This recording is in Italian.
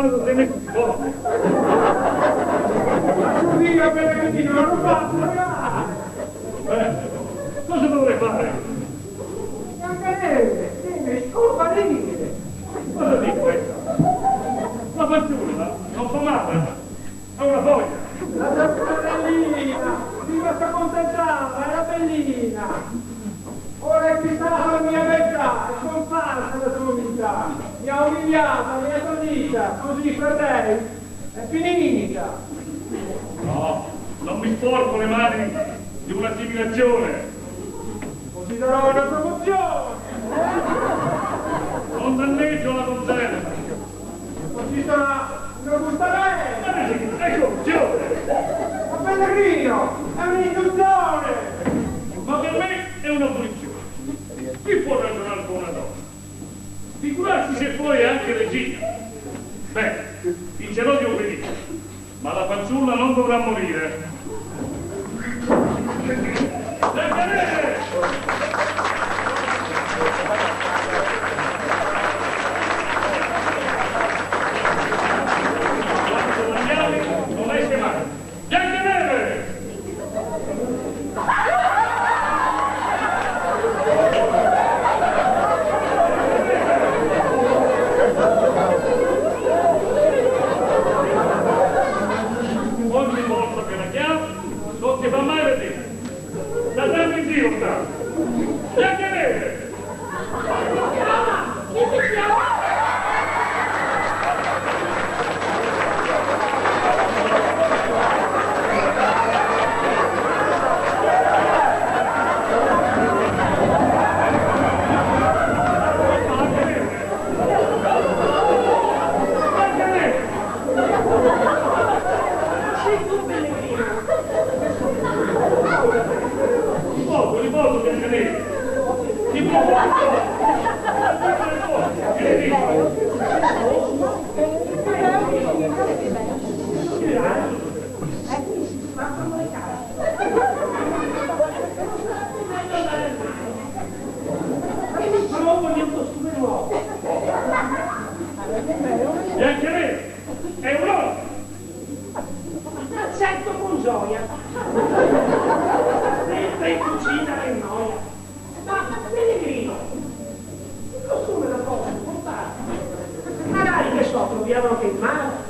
quando sei messo di forte. Via Pellegrino, non lo faccio, ragazzi! Cosa dovrei fare? Biancaneve, dimmi, scusa, ridere! Cosa dico questa? La fanciulla non fa male, ha una foglia. La sorellina, viva sta contentata, era bellina! Ora è quitata la mia metà, è scomparsa la sua umiltà! Mi ha umiliata, mi ha tradita, così per lei è finita! No, non mi sporco le mani di un'assimilazione. Così darò una promozione! Non danneggio la donzella. Così sarà una bustarella! È corruzione. Ma Pellegrino, è un'induzione! Ma per me è una punizione. Chi può ragionare con una donna? Figurarsi se poi è anche regina. Beh, vincerò di obbedire, ma la fanciulla non dovrà morire. Non esce mai. Biancaneve! Ogni volta che la chiamo non si fa mai vedere. Da sempre in giro sta. Biancaneve! Chi ti chiama? Riposo, Biancaneve! Riposo! Biancaneve! È un uomo! Accetto con gioia. Mentre in cucina che noia. Ma Pellegrino, il costume da cosa portare? Magari che so, troviamo che il mare.